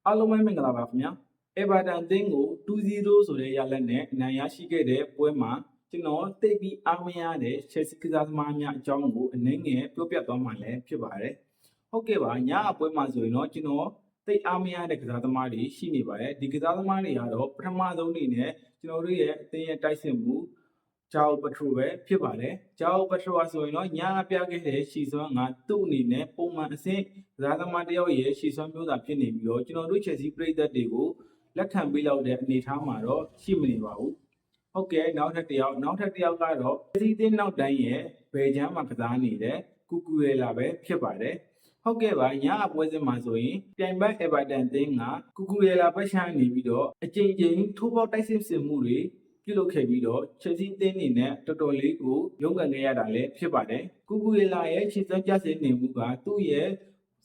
အားလုံးပဲမင်္ဂလာပါခင်ဗျာ။ Everton အသင်းကို2-0ဆိုတဲ့ရလဒ်နဲ့အနိုင်ရရှိခဲ့တဲ့ပွဲမှာကျွန်တော်သိပြီးအားမရတဲ့ Chelsea ကစားသမားများအကြောင်းကိုအနည်းငယ်ပြောပြသွားမှာလည်းဖြစ်ပါတယ်။ဟုတ်ကဲ့ပါညအပွဲမှာဆိုရင်တော့ကျွန်တော်သိအားမရတဲ့ကစားသမားတွေရှိနေပါတယ်။ဒီကစားသမားတွေကတော့ပထမဆုံးအနေနဲ့ကျွန်တော်တို့ရဲ့အသင်းရဲ့တိုက်စစ်မှုဂျာအိုပထရိုပဲဖြစ်ပါတယ်။ဂျာအိုပထရိုဟာဆိုရင်တော့ညအပြခဲ့တဲ့ရှီစွမ်းကသူ့အနေနဲ့ပုံမှန်အဆင့်ကစားသမားတစ်ယောက်ရဲ့ရှီစွမ်းမျိုးသာဖြစ်နေပြီးတော့ကျွန်တော်တို့ Chelsea ပရိသတ်တွေကိုလက်ခံပေးလောက်တဲ့အနေအထားမှာတော့ရှိမနေပါဘူး။ဟုတ်ကဲ့နောက်ထပ်တစ်ယောက်ကတော့ Chelsea အသင်းနောက်တိုင်းရဲ့ဘယ်ချမ်းမှာကစားနေတဲ့ကူကူရဲလာပဲဖြစ်ပါတယ်။ဟုတ်ကဲ့ပါညအပွဲစဉ်မှာဆိုရင်ပြိုင်ဘက် Everton အသင်းကကူကူရဲလာပတ်ချမ်းနေပြီးတော့အကြိမ်ကြိမ်ထိုးပေါက်တိုက်စစ်ဆင်မှုတွေပြုလုပ်ခဲ့ပြီးတော့ Chelsea အသင်းအနေနဲ့တော်တော်လေးကိုရုန်းကန်ခဲ့ရတာလည်းဖြစ်ပါတယ်။ကူကူရဲလာရဲ့ခြေစွမ်းကျဆင်းနေမှုကသူ့ရဲ့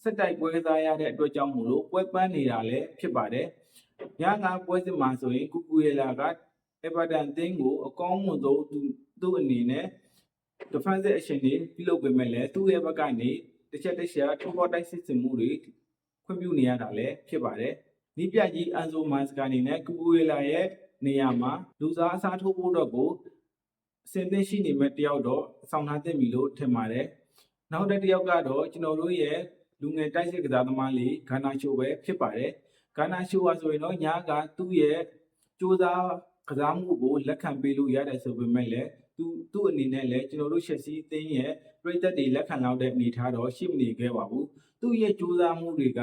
စက်တိုက်ပွဲကစားရတဲ့အတွက်ကြောင့်မို့လို့ပွဲပန်းနေတာလည်းဖြစ်ပါတယ်။ညကပွဲစဉ်မှာဆိုရင်ကူကူရဲလာက Everton အသင်းကိုအကောင်းဆုံးသူ့အနေနဲ့ defensive action တွေပြုလုပ်ပေမဲ့လည်းသူ့ရဲ့ဘက်ကနေတစ်ချက်ထိုးပေါက်တိုက်စစ်ဆင်မှုတွေခွင့်ပြုနေရတာလည်းဖြစ်ပါတယ်။နီးပြကြီးအန်ဆိုမန်စကာအနေနဲ့ကူကူရဲလာရဲ့နေရာမှာလူစားအစားထိုးဖို့တော့ကိုအဆင်သင့်ရှိနေမဲ့တယောက်တော့ဆောင်ထားသင့်ပြီလို့ထင်ပါတယ်။နောက်တစ်ယောက်ကတော့ကျွန်တော်တို့ရဲ့လူငယ်တိုက်စစ်ကစားသမားလေးဂါနာရှိုပဲဖြစ်ပါတယ်။ဂါနာရှိုဟာဆိုရင်တော့ညကသူ့ရဲ့စူးစမ်းကစားမှုကိုလက်ခံပေးလို့ရတယ်ဆိုပေမဲ့လည်းသူ့အနေနဲ့လည်းကျွန်တော်တို့ Chelsea အသင်းရဲ့ပရိသတ်တွေလက်ခံလောက်တဲ့အနေအထားတော့ရှိမနေခဲ့ပါဘူး။သူ့ရဲ့စူးစမ်းမှုတွေက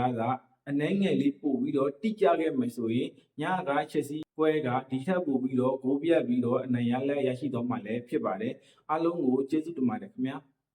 အနှဲငယ်လေးပို့ပြီးတော့တိကျခဲ့မယ်ဆိုရင်ညက Chelsea ပွဲကဒီထက်ပိုပြီးတော့ဂိုးပြတ်ပြီးတော့အနိုင်ရရှိသွားမှာလည်းဖြစ်ပါတယ်။အားလုံးကိုကျေးဇူးတင်ပါတယ်ခင်ဗျာ။